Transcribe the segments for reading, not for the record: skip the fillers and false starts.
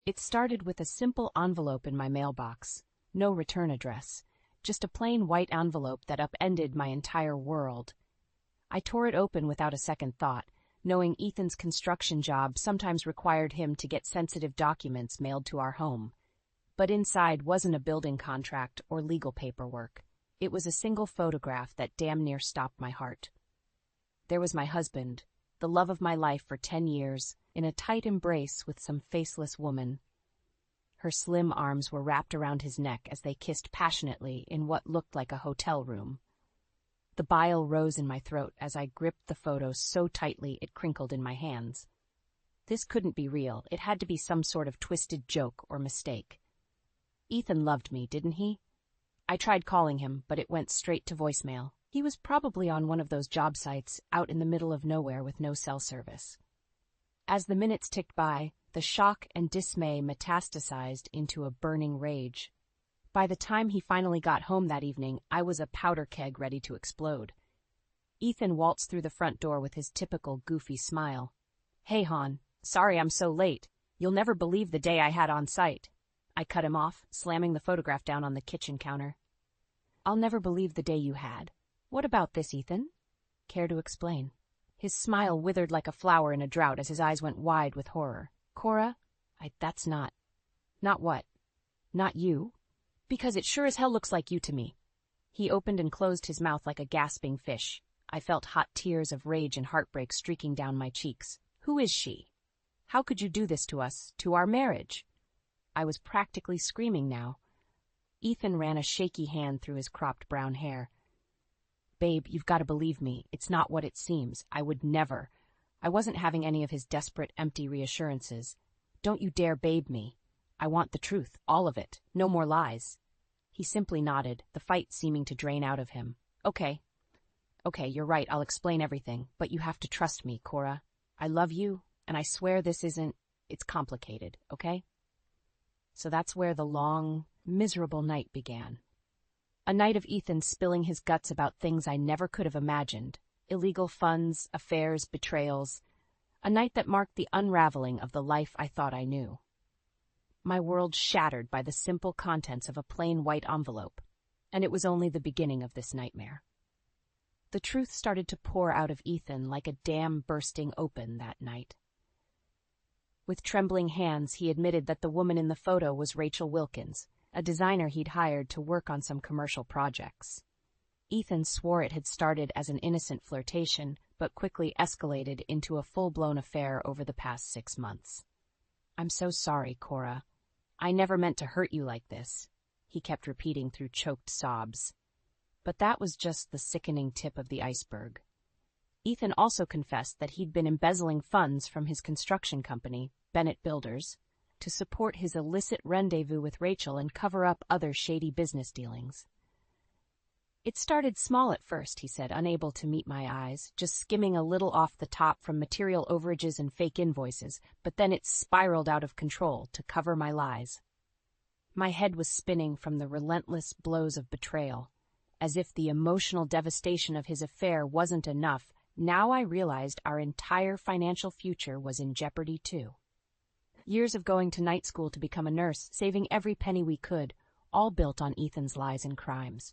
It started with a simple envelope in my mailbox, no return address, just a plain white envelope that upended my entire world. I tore it open without a second thought, knowing Ethan's construction job sometimes required him to get sensitive documents mailed to our home. But inside wasn't a building contract or legal paperwork. It was a single photograph that damn near stopped my heart. There was my husband, the love of my life for 10 years, in a tight embrace with some faceless woman. Her slim arms were wrapped around his neck as they kissed passionately in what looked like a hotel room. The bile rose in my throat as I gripped the photo so tightly it crinkled in my hands. This couldn't be real. It had to be some sort of twisted joke or mistake. Ethan loved me, didn't he? I tried calling him, but it went straight to voicemail. He was probably on one of those job sites out in the middle of nowhere with no cell service. As the minutes ticked by, the shock and dismay metastasized into a burning rage. By the time he finally got home that evening, I was a powder keg ready to explode. Ethan waltzed through the front door with his typical goofy smile. "Hey, Hon, sorry I'm so late. You'll never believe the day I had on site." I cut him off, slamming the photograph down on the kitchen counter. "I'll never believe the day you had. What about this, Ethan? Care to explain?" His smile withered like a flower in a drought as his eyes went wide with horror. "Cora, that's not..." "Not what?" "Not you. Because it sure as hell looks like you to me." He opened and closed his mouth like a gasping fish. I felt hot tears of rage and heartbreak streaking down my cheeks. "Who is she? How could you do this to us, to our marriage?" I was practically screaming now. Ethan ran a shaky hand through his cropped brown hair. "Babe, you've got to believe me. It's not what it seems. I would never." I wasn't having any of his desperate, empty reassurances. "Don't you dare babe me. I want the truth, all of it. No more lies." He simply nodded, the fight seeming to drain out of him. Okay, you're right, I'll explain everything, but you have to trust me, Cora. I love you, and I swear it's complicated, okay?" So that's where the long, miserable night began. A night of Ethan spilling his guts about things I never could have imagined. Illegal funds, affairs, betrayals. A night that marked the unraveling of the life I thought I knew. My world shattered by the simple contents of a plain white envelope, and it was only the beginning of this nightmare. The truth started to pour out of Ethan like a dam bursting open that night. With trembling hands, he admitted that the woman in the photo was Rachel Wilkins, a designer he'd hired to work on some commercial projects. Ethan swore it had started as an innocent flirtation, but quickly escalated into a full-blown affair over the past 6 months. "I'm so sorry, Cora. I never meant to hurt you like this," he kept repeating through choked sobs. But that was just the sickening tip of the iceberg. Ethan also confessed that he'd been embezzling funds from his construction company, Bennett Builders, to support his illicit rendezvous with Rachel and cover up other shady business dealings. "It started small at first," he said, unable to meet my eyes, "just skimming a little off the top from material overages and fake invoices, but then it spiraled out of control to cover my lies." My head was spinning from the relentless blows of betrayal. As if the emotional devastation of his affair wasn't enough, now I realized our entire financial future was in jeopardy too. Years of going to night school to become a nurse, saving every penny we could, all built on Ethan's lies and crimes.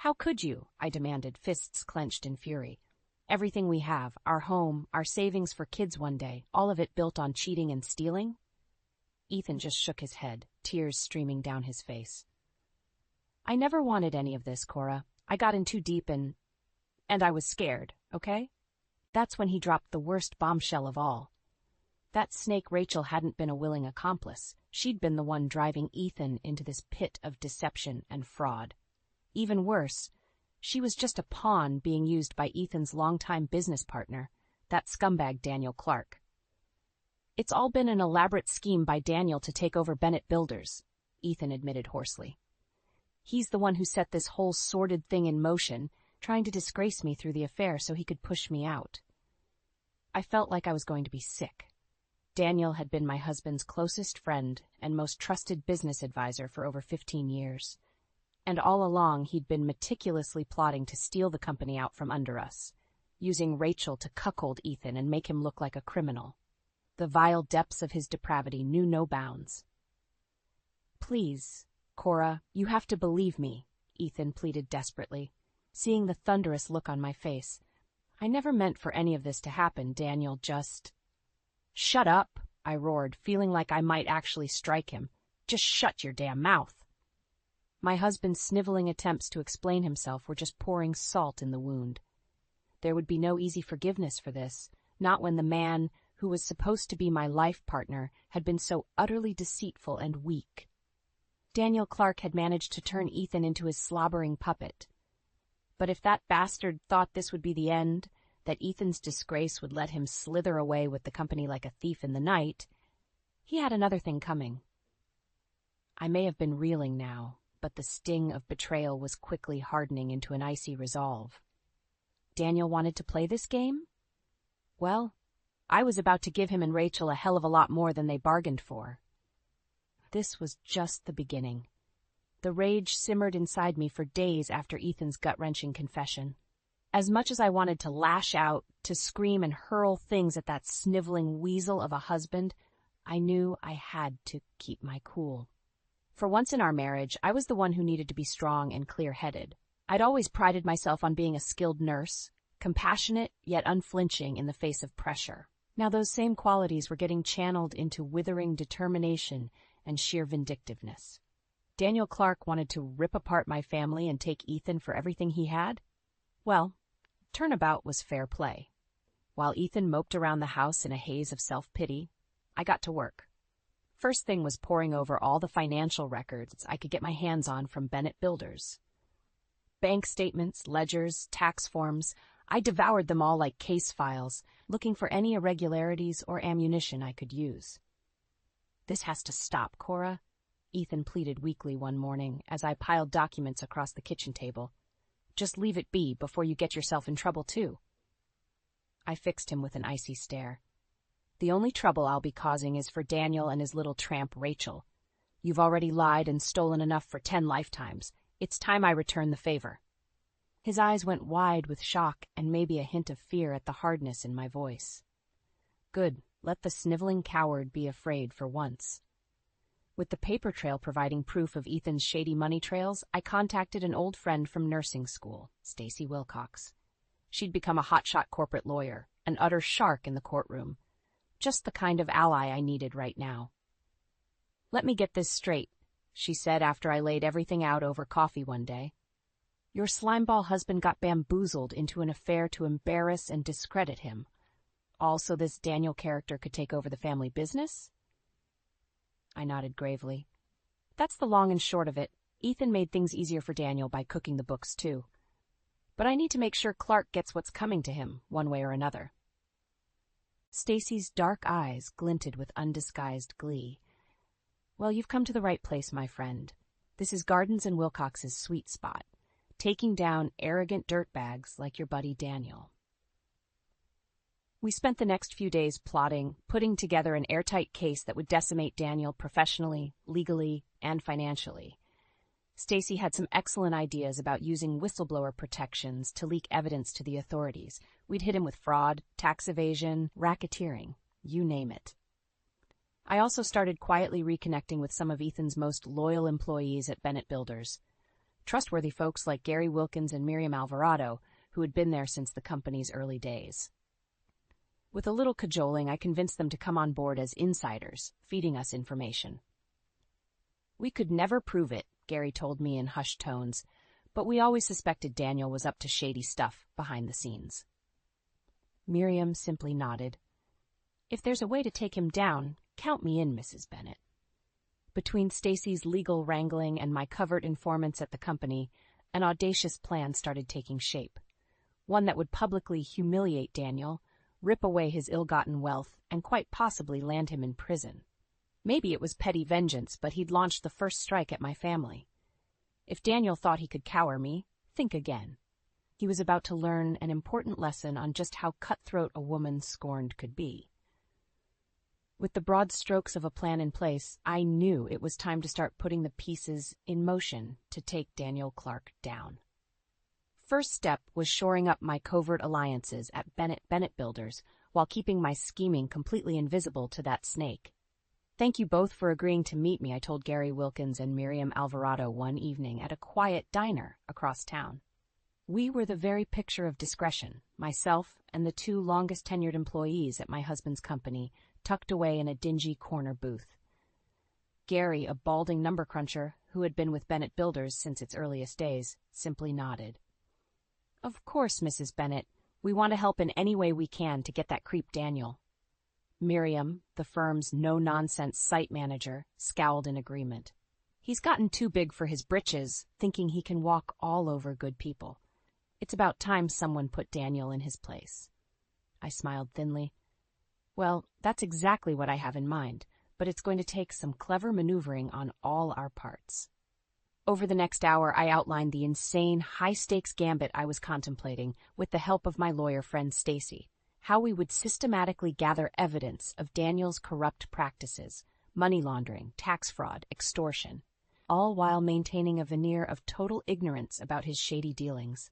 "How could you?" I demanded, fists clenched in fury. "Everything we have, our home, our savings for kids one day, all of it built on cheating and stealing?" Ethan just shook his head, tears streaming down his face. "I never wanted any of this, Cora. I got in too deep and I was scared, okay?" That's when he dropped the worst bombshell of all. That snake Rachel hadn't been a willing accomplice. She'd been the one driving Ethan into this pit of deception and fraud. Even worse, she was just a pawn being used by Ethan's longtime business partner, that scumbag Daniel Clark. "It's all been an elaborate scheme by Daniel to take over Bennett Builders," Ethan admitted hoarsely. "He's the one who set this whole sordid thing in motion, trying to disgrace me through the affair so he could push me out." I felt like I was going to be sick. Daniel had been my husband's closest friend and most trusted business advisor for over 15 years. And all along he'd been meticulously plotting to steal the company out from under us, using Rachel to cuckold Ethan and make him look like a criminal. The vile depths of his depravity knew no bounds. Please, Cora, you have to believe me, Ethan pleaded desperately, seeing the thunderous look on my face. I never meant for any of this to happen, Daniel, just... Shut up, I roared, feeling like I might actually strike him. Just shut your damn mouth. My husband's sniveling attempts to explain himself were just pouring salt in the wound. There would be no easy forgiveness for this, not when the man who was supposed to be my life partner had been so utterly deceitful and weak. Daniel Clark had managed to turn Ethan into his slobbering puppet. But if that bastard thought this would be the end, that Ethan's disgrace would let him slither away with the company like a thief in the night, he had another thing coming. I may have been reeling now, but the sting of betrayal was quickly hardening into an icy resolve. Daniel wanted to play this game? Well, I was about to give him and Rachel a hell of a lot more than they bargained for. This was just the beginning. The rage simmered inside me for days after Ethan's gut-wrenching confession. As much as I wanted to lash out, to scream and hurl things at that sniveling weasel of a husband, I knew I had to keep my cool. For once in our marriage, I was the one who needed to be strong and clear-headed. I'd always prided myself on being a skilled nurse, compassionate yet unflinching in the face of pressure. Now those same qualities were getting channeled into withering determination and sheer vindictiveness. Daniel Clark wanted to rip apart my family and take Ethan for everything he had? Well, turnabout was fair play. While Ethan moped around the house in a haze of self-pity, I got to work. First thing was poring over all the financial records I could get my hands on from Bennett Builders. Bank statements, ledgers, tax forms, I devoured them all like case files, looking for any irregularities or ammunition I could use. This has to stop, Cora, Ethan pleaded weakly one morning as I piled documents across the kitchen table. Just leave it be before you get yourself in trouble, too. I fixed him with an icy stare. The only trouble I'll be causing is for Daniel and his little tramp Rachel. You've already lied and stolen enough for 10 lifetimes. It's time I return the favor. His eyes went wide with shock and maybe a hint of fear at the hardness in my voice. Good, let the sniveling coward be afraid for once. With the paper trail providing proof of Ethan's shady money trails, I contacted an old friend from nursing school, Stacy Wilcox. She'd become a hotshot corporate lawyer, an utter shark in the courtroom. Just the kind of ally I needed right now. Let me get this straight, she said after I laid everything out over coffee one day. Your slimeball husband got bamboozled into an affair to embarrass and discredit him. All so this Daniel character could take over the family business? I nodded gravely. That's the long and short of it. Ethan made things easier for Daniel by cooking the books, too. But I need to make sure Clark gets what's coming to him, one way or another. Stacy's dark eyes glinted with undisguised glee. Well, you've come to the right place, my friend. This is Gardens and Wilcox's sweet spot, taking down arrogant dirtbags like your buddy Daniel. We spent the next few days plotting, putting together an airtight case that would decimate Daniel professionally, legally, and financially. Stacy had some excellent ideas about using whistleblower protections to leak evidence to the authorities. We'd hit him with fraud, tax evasion, racketeering, you name it. I also started quietly reconnecting with some of Ethan's most loyal employees at Bennett Builders. Trustworthy folks like Gary Wilkins and Miriam Alvarado, who had been there since the company's early days. With a little cajoling, I convinced them to come on board as insiders, feeding us information. We could never prove it, Gary told me in hushed tones, but we always suspected Daniel was up to shady stuff behind the scenes. Miriam simply nodded. If there's a way to take him down, count me in, Mrs. Bennett. Between Stacy's legal wrangling and my covert informants at the company, an audacious plan started taking shape. One that would publicly humiliate Daniel, rip away his ill-gotten wealth, and quite possibly land him in prison. Maybe it was petty vengeance, but he'd launched the first strike at my family. If Daniel thought he could cower me, think again. He was about to learn an important lesson on just how cutthroat a woman scorned could be. With the broad strokes of a plan in place, I knew it was time to start putting the pieces in motion to take Daniel Clark down. First step was shoring up my covert alliances at Bennett Builders while keeping my scheming completely invisible to that snake. Thank you both for agreeing to meet me, I told Gary Wilkins and Miriam Alvarado one evening at a quiet diner across town. We were the very picture of discretion, myself and the two longest-tenured employees at my husband's company, tucked away in a dingy corner booth. Gary, a balding number cruncher who had been with Bennett Builders since its earliest days, simply nodded. Of course, Mrs. Bennett. We want to help in any way we can to get that creep Daniel. Miriam, the firm's no-nonsense site manager, scowled in agreement. He's gotten too big for his britches, thinking he can walk all over good people. It's about time someone put Daniel in his place. I smiled thinly. Well, that's exactly what I have in mind, but it's going to take some clever maneuvering on all our parts. Over the next hour, I outlined the insane, high-stakes gambit I was contemplating with the help of my lawyer friend Stacy, how we would systematically gather evidence of Daniel's corrupt practices, money laundering, tax fraud, extortion, all while maintaining a veneer of total ignorance about his shady dealings.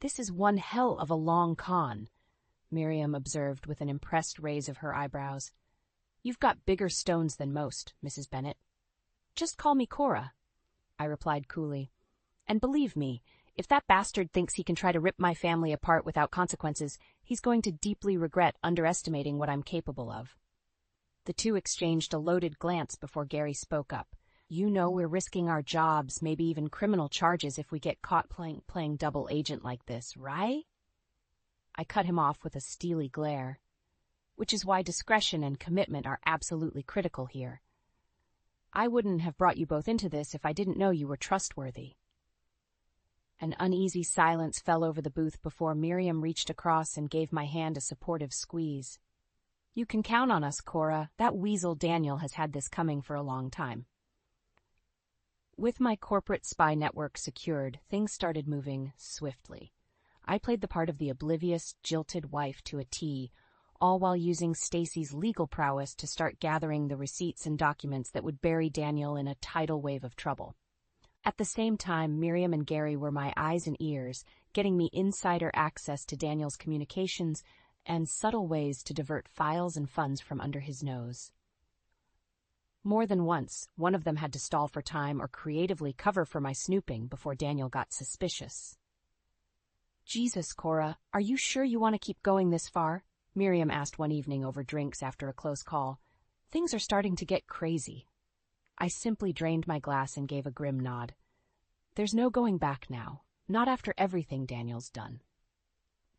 This is one hell of a long con, Miriam observed with an impressed raise of her eyebrows. You've got bigger stones than most, Mrs. Bennett. Just call me Cora, I replied coolly. And believe me, if that bastard thinks he can try to rip my family apart without consequences, he's going to deeply regret underestimating what I'm capable of. The two exchanged a loaded glance before Gary spoke up. You know we're risking our jobs, maybe even criminal charges if we get caught playing double agent like this, right? I cut him off with a steely glare. Which is why discretion and commitment are absolutely critical here. I wouldn't have brought you both into this if I didn't know you were trustworthy. An uneasy silence fell over the booth before Miriam reached across and gave my hand a supportive squeeze. You can count on us, Cora. That weasel Daniel has had this coming for a long time. With my corporate spy network secured, things started moving swiftly. I played the part of the oblivious, jilted wife to a T, all while using Stacy's legal prowess to start gathering the receipts and documents that would bury Daniel in a tidal wave of trouble. At the same time, Miriam and Gary were my eyes and ears, getting me insider access to Daniel's communications and subtle ways to divert files and funds from under his nose. More than once, one of them had to stall for time or creatively cover for my snooping before Daniel got suspicious. Jesus, Cora, are you sure you want to keep going this far? Miriam asked one evening over drinks after a close call. Things are starting to get crazy. I simply drained my glass and gave a grim nod. There's no going back now, not after everything Daniel's done.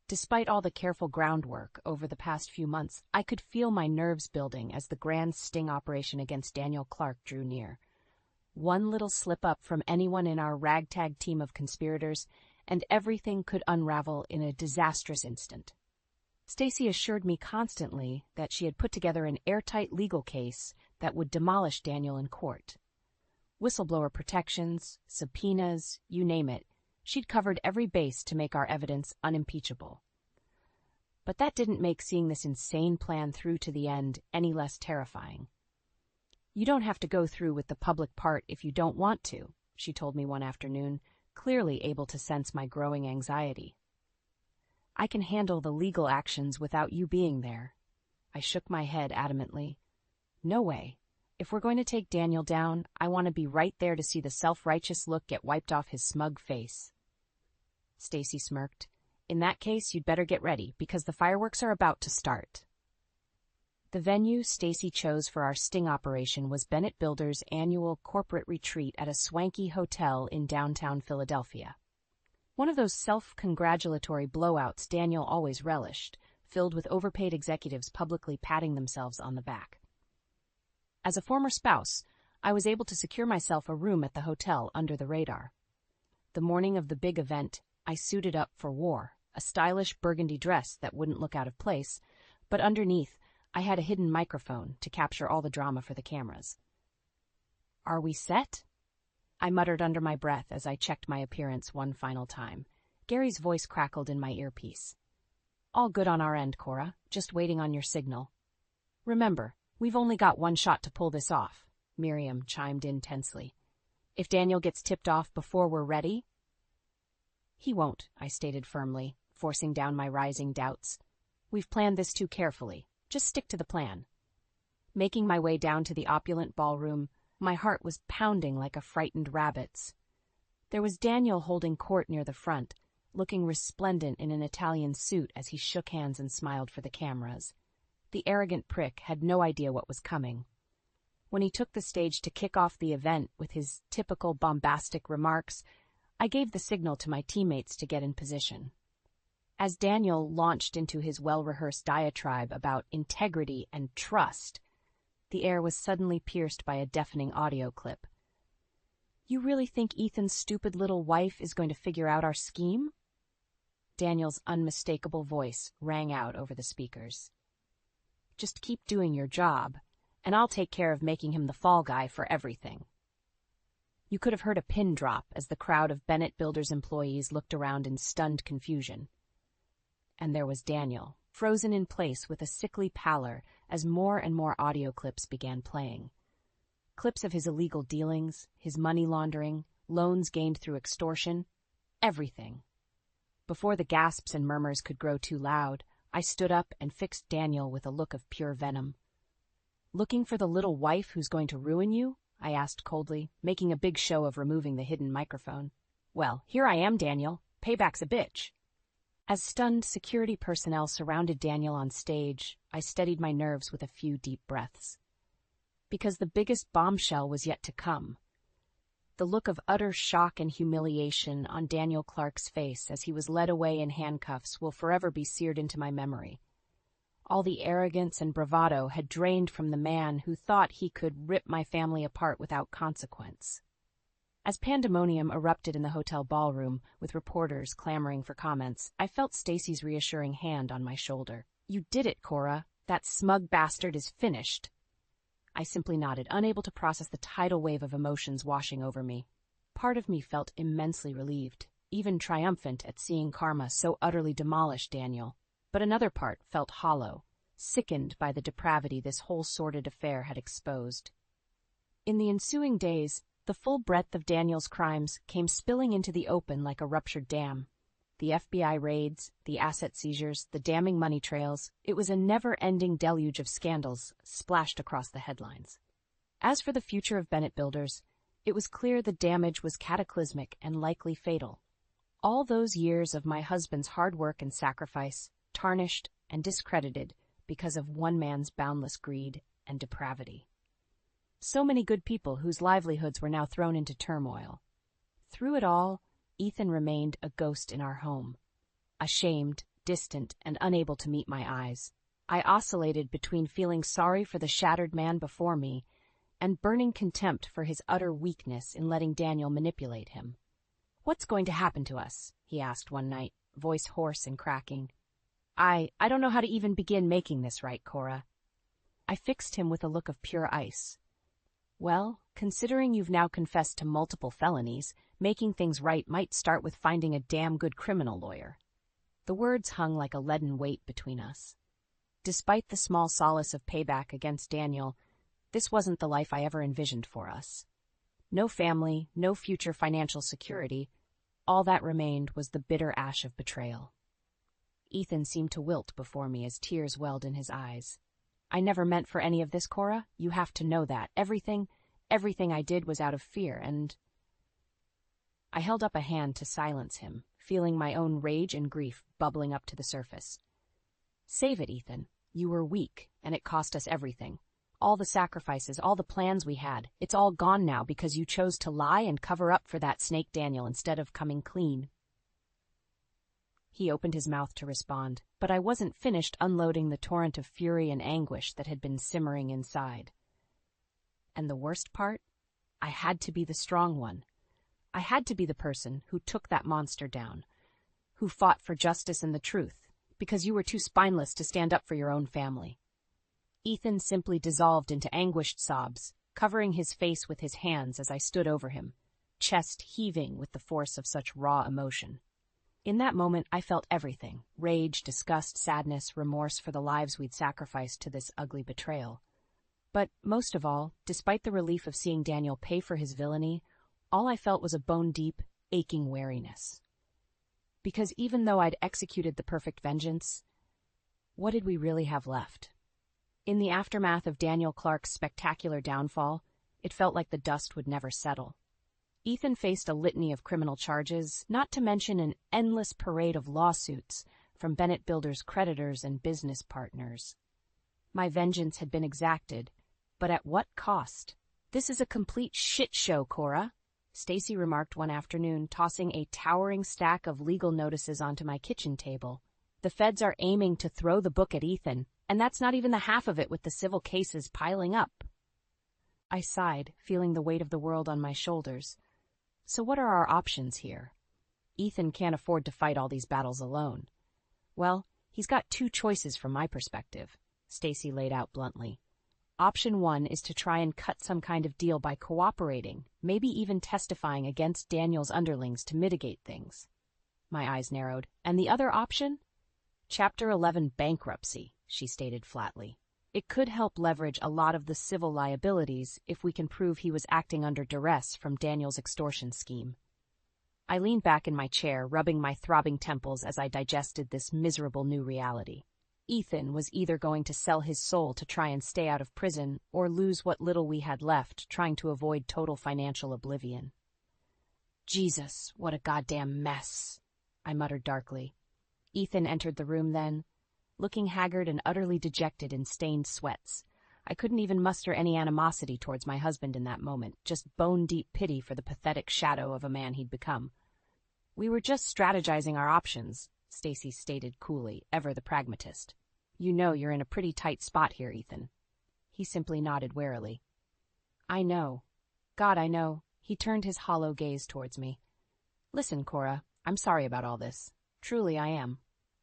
Despite all the careful groundwork over the past few months, I could feel my nerves building as the grand sting operation against Daniel Clark drew near. One little slip-up from anyone in our ragtag team of conspirators, and everything could unravel in a disastrous instant. Stacy assured me constantly that she had put together an airtight legal case that would demolish Daniel in court. Whistleblower protections, subpoenas, you name it. She'd covered every base to make our evidence unimpeachable. But that didn't make seeing this insane plan through to the end any less terrifying. You don't have to go through with the public part if you don't want to, she told me one afternoon, clearly able to sense my growing anxiety. I can handle the legal actions without you being there. I shook my head adamantly. No way. If we're going to take Daniel down, I want to be right there to see the self-righteous look get wiped off his smug face. Stacy smirked. In that case, you'd better get ready, because the fireworks are about to start. The venue Stacy chose for our sting operation was Bennett Builders' annual corporate retreat at a swanky hotel in downtown Philadelphia. One of those self-congratulatory blowouts Daniel always relished, filled with overpaid executives publicly patting themselves on the back. As a former spouse, I was able to secure myself a room at the hotel under the radar. The morning of the big event, I suited up for war, a stylish burgundy dress that wouldn't look out of place, but underneath, I had a hidden microphone to capture all the drama for the cameras. Are we set? I muttered under my breath as I checked my appearance one final time. Gary's voice crackled in my earpiece. All good on our end, Cora. Just waiting on your signal. Remember, we've only got one shot to pull this off, Miriam chimed in tensely. If Daniel gets tipped off before we're ready? He won't, I stated firmly, forcing down my rising doubts. We've planned this too carefully. Just stick to the plan. Making my way down to the opulent ballroom, my heart was pounding like a frightened rabbit's. There was Daniel holding court near the front, looking resplendent in an Italian suit as he shook hands and smiled for the cameras. The arrogant prick had no idea what was coming. When he took the stage to kick off the event with his typical bombastic remarks, I gave the signal to my teammates to get in position. As Daniel launched into his well-rehearsed diatribe about integrity and trust, the air was suddenly pierced by a deafening audio clip. "You really think Ethan's stupid little wife is going to figure out our scheme?" Daniel's unmistakable voice rang out over the speakers. "Just keep doing your job, and I'll take care of making him the fall guy for everything." You could have heard a pin drop as the crowd of Bennett Builders employees looked around in stunned confusion. And there was Daniel, frozen in place with a sickly pallor as more and more audio clips began playing. Clips of his illegal dealings, his money laundering, loans gained through extortion, everything. Before the gasps and murmurs could grow too loud, I stood up and fixed Daniel with a look of pure venom. "Looking for the little wife who's going to ruin you?" I asked coldly, making a big show of removing the hidden microphone. "Well, here I am, Daniel. Payback's a bitch." As stunned security personnel surrounded Daniel on stage, I steadied my nerves with a few deep breaths. Because the biggest bombshell was yet to come. The look of utter shock and humiliation on Daniel Clark's face as he was led away in handcuffs will forever be seared into my memory. All the arrogance and bravado had drained from the man who thought he could rip my family apart without consequence. As pandemonium erupted in the hotel ballroom, with reporters clamoring for comments, I felt Stacy's reassuring hand on my shoulder. "You did it, Cora. That smug bastard is finished." I simply nodded, unable to process the tidal wave of emotions washing over me. Part of me felt immensely relieved, even triumphant at seeing karma so utterly demolish Daniel. But another part felt hollow, sickened by the depravity this whole sordid affair had exposed. In the ensuing days, the full breadth of Daniel's crimes came spilling into the open like a ruptured dam. The FBI raids, the asset seizures, the damning money trails, it was a never-ending deluge of scandals splashed across the headlines. As for the future of Bennett Builders, it was clear the damage was cataclysmic and likely fatal. All those years of my husband's hard work and sacrifice, tarnished and discredited because of one man's boundless greed and depravity. So many good people whose livelihoods were now thrown into turmoil. Through it all, Ethan remained a ghost in our home. Ashamed, distant, and unable to meet my eyes, I oscillated between feeling sorry for the shattered man before me and burning contempt for his utter weakness in letting Daniel manipulate him. "What's going to happen to us?" he asked one night, voice hoarse and cracking. I don't know how to even begin making this right, Cora." I fixed him with a look of pure ice. "Well, considering you've now confessed to multiple felonies, making things right might start with finding a damn good criminal lawyer." The words hung like a leaden weight between us. Despite the small solace of payback against Daniel, this wasn't the life I ever envisioned for us. No family, no future financial security. All that remained was the bitter ash of betrayal. Ethan seemed to wilt before me as tears welled in his eyes. "I never meant for any of this, Cora. You have to know that. Everything I did was out of fear, and—" I held up a hand to silence him, feeling my own rage and grief bubbling up to the surface. "Save it, Ethan. You were weak, and it cost us everything. All the sacrifices, all the plans we had, it's all gone now because you chose to lie and cover up for that snake Daniel instead of coming clean." He opened his mouth to respond, but I wasn't finished unloading the torrent of fury and anguish that had been simmering inside. And the worst part? I had to be the strong one. I had to be the person who took that monster down, who fought for justice and the truth, because you were too spineless to stand up for your own family. Ethan simply dissolved into anguished sobs, covering his face with his hands as I stood over him, chest heaving with the force of such raw emotion. In that moment, I felt everything: rage, disgust, sadness, remorse for the lives we'd sacrificed to this ugly betrayal. But most of all, despite the relief of seeing Daniel pay for his villainy, all I felt was a bone-deep, aching weariness. Because even though I'd executed the perfect vengeance, what did we really have left? In the aftermath of Daniel Clark's spectacular downfall, it felt like the dust would never settle. Ethan faced a litany of criminal charges, not to mention an endless parade of lawsuits from Bennett Builders' creditors and business partners. My vengeance had been exacted, but at what cost? "This is a complete shit show, Cora," Stacy remarked one afternoon, tossing a towering stack of legal notices onto my kitchen table. "The feds are aiming to throw the book at Ethan, and that's not even the half of it with the civil cases piling up." I sighed, feeling the weight of the world on my shoulders. So what are our options here? Ethan can't afford to fight all these battles alone. Well, he's got two choices from my perspective, Stacy laid out bluntly. Option 1 is to try and cut some kind of deal by cooperating, maybe even testifying against Daniel's underlings to mitigate things. My eyes narrowed. And the other option? Chapter 11 bankruptcy, she stated flatly. It could help leverage a lot of the civil liabilities if we can prove he was acting under duress from Daniel's extortion scheme. I leaned back in my chair, rubbing my throbbing temples as I digested this miserable new reality. Ethan was either going to sell his soul to try and stay out of prison or lose what little we had left trying to avoid total financial oblivion. Jesus, what a goddamn mess, I muttered darkly. Ethan entered the room then, looking haggard and utterly dejected in stained sweats. I couldn't even muster any animosity towards my husband in that moment, just bone-deep pity for the pathetic shadow of a man he'd become. "We were just strategizing our options," Stacy stated coolly, ever the pragmatist. "You know you're in a pretty tight spot here, Ethan." He simply nodded warily. "I know. God, I know." He turned his hollow gaze towards me. "Listen, Cora, I'm sorry about all this. Truly I am.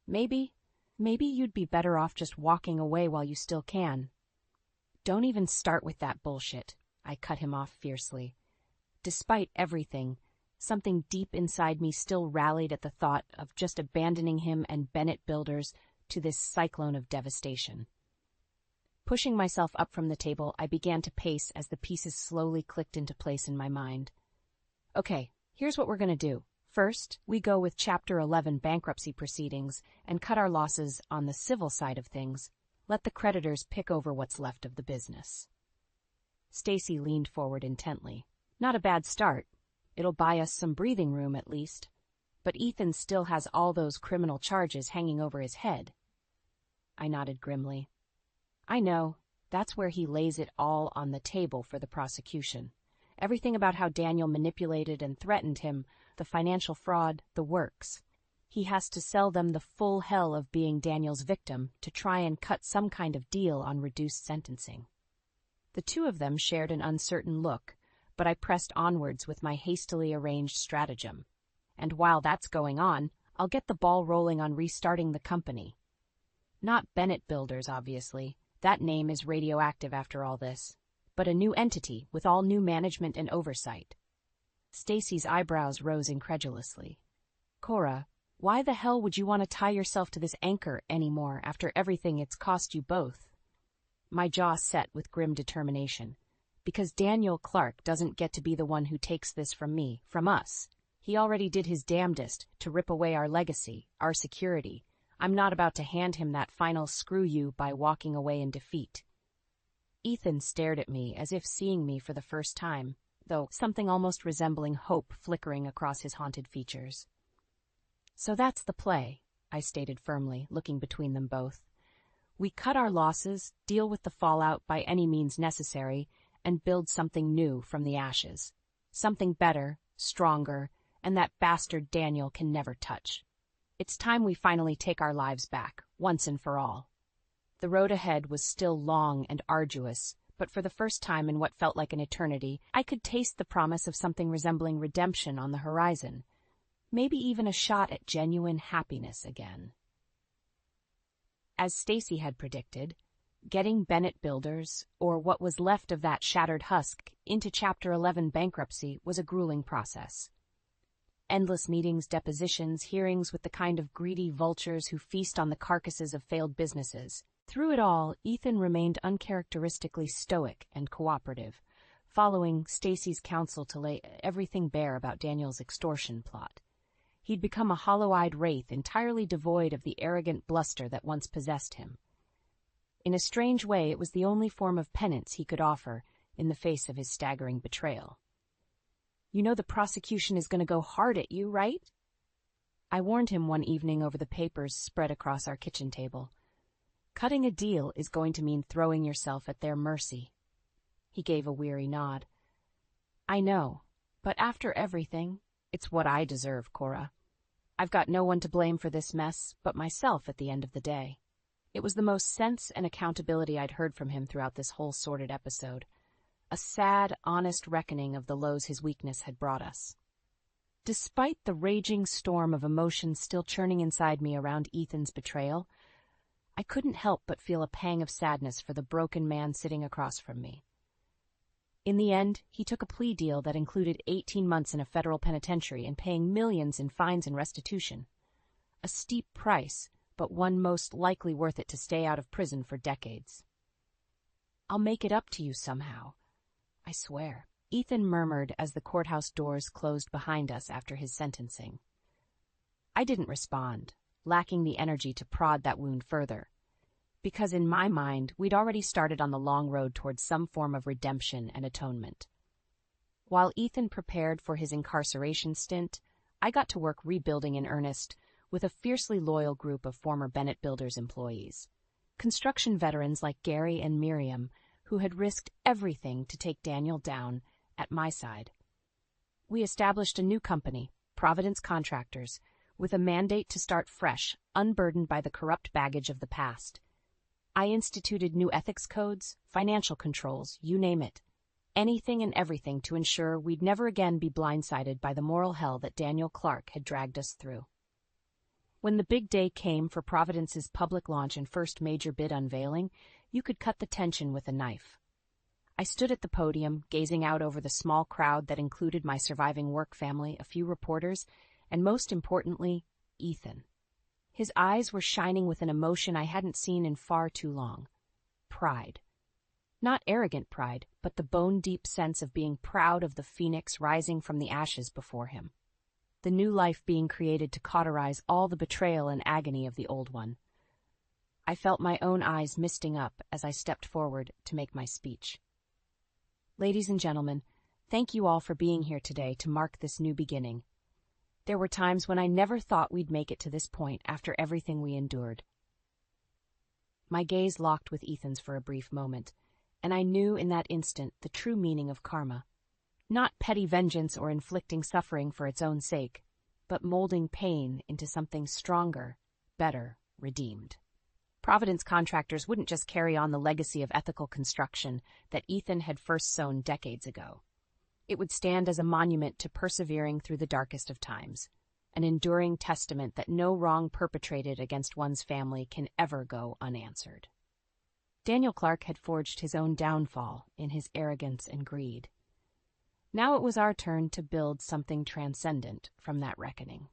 Maybe you'd be better off just walking away while you still can." "Don't even start with that bullshit," I cut him off fiercely. Despite everything, something deep inside me still rallied at the thought of just abandoning him and Bennett Builders to this cyclone of devastation. Pushing myself up from the table, I began to pace as the pieces slowly clicked into place in my mind. "Okay, here's what we're going to do. First, we go with Chapter 11 bankruptcy proceedings and cut our losses on the civil side of things. Let the creditors pick over what's left of the business." Stacy leaned forward intently. "Not a bad start. It'll buy us some breathing room at least. But Ethan still has all those criminal charges hanging over his head." I nodded grimly. "I know. That's where he lays it all on the table for the prosecution. Everything about how Daniel manipulated and threatened him, the financial fraud, the works. He has to sell them the full hell of being Daniel's victim to try and cut some kind of deal on reduced sentencing." The two of them shared an uncertain look, but I pressed onwards with my hastily arranged stratagem. And while that's going on, I'll get the ball rolling on restarting the company. Not Bennett Builders, obviously. That name is radioactive after all this. But a new entity with all new management and oversight. Stacy's eyebrows rose incredulously. "Cora, why the hell would you want to tie yourself to this anchor anymore after everything it's cost you both?" My jaw set with grim determination. "Because Daniel Clark doesn't get to be the one who takes this from me, from us. He already did his damnedest to rip away our legacy, our security. I'm not about to hand him that final screw you by walking away in defeat." Ethan stared at me as if seeing me for the first time, though something almost resembling hope flickering across his haunted features. "So that's the play," I stated firmly, looking between them both. "We cut our losses, deal with the fallout by any means necessary, and build something new from the ashes. Something better, stronger, and that bastard Daniel can never touch. It's time we finally take our lives back, once and for all." The road ahead was still long and arduous, but for the first time in what felt like an eternity, I could taste the promise of something resembling redemption on the horizon. Maybe even a shot at genuine happiness again. As Stacy had predicted, getting Bennett Builders, or what was left of that shattered husk, into Chapter 11 bankruptcy was a grueling process. Endless meetings, depositions, hearings with the kind of greedy vultures who feast on the carcasses of failed businesses. Through it all, Ethan remained uncharacteristically stoic and cooperative, following Stacy's counsel to lay everything bare about Daniel's extortion plot. He'd become a hollow-eyed wraith entirely devoid of the arrogant bluster that once possessed him. In a strange way, it was the only form of penance he could offer in the face of his staggering betrayal. "You know the prosecution is going to go hard at you, right?" I warned him one evening over the papers spread across our kitchen table. "Cutting a deal is going to mean throwing yourself at their mercy." He gave a weary nod. "I know, but after everything, it's what I deserve, Cora. I've got no one to blame for this mess but myself at the end of the day." It was the most sense and accountability I'd heard from him throughout this whole sordid episode. A sad, honest reckoning of the lows his weakness had brought us. Despite the raging storm of emotions still churning inside me around Ethan's betrayal, I couldn't help but feel a pang of sadness for the broken man sitting across from me. In the end, he took a plea deal that included 18 months in a federal penitentiary and paying millions in fines and restitution. A steep price, but one most likely worth it to stay out of prison for decades. "I'll make it up to you somehow, I swear," Ethan murmured as the courthouse doors closed behind us after his sentencing. I didn't respond, lacking the energy to prod that wound further, because in my mind we'd already started on the long road towards some form of redemption and atonement. While Ethan prepared for his incarceration stint, I got to work rebuilding in earnest with a fiercely loyal group of former Bennett Builders employees, construction veterans like Gary and Miriam, who had risked everything to take Daniel down at my side. We established a new company, Providence Contractors, with a mandate to start fresh, unburdened by the corrupt baggage of the past. I instituted new ethics codes, financial controls, you name it. Anything and everything to ensure we'd never again be blindsided by the moral hell that Daniel Clark had dragged us through. When the big day came for Providence's public launch and first major bid unveiling, you could cut the tension with a knife. I stood at the podium, gazing out over the small crowd that included my surviving work family, a few reporters, and most importantly, Ethan. His eyes were shining with an emotion I hadn't seen in far too long. Pride. Not arrogant pride, but the bone-deep sense of being proud of the phoenix rising from the ashes before him. The new life being created to cauterize all the betrayal and agony of the old one. I felt my own eyes misting up as I stepped forward to make my speech. Ladies and gentlemen, thank you all for being here today to mark this new beginning. There were times when I never thought we'd make it to this point after everything we endured. My gaze locked with Ethan's for a brief moment, and I knew in that instant the true meaning of karma. Not petty vengeance or inflicting suffering for its own sake, but molding pain into something stronger, better, redeemed. Providence Contractors wouldn't just carry on the legacy of ethical construction that Ethan had first sown decades ago. It would stand as a monument to persevering through the darkest of times, an enduring testament that no wrong perpetrated against one's family can ever go unanswered. Daniel Clark had forged his own downfall in his arrogance and greed. Now it was our turn to build something transcendent from that reckoning.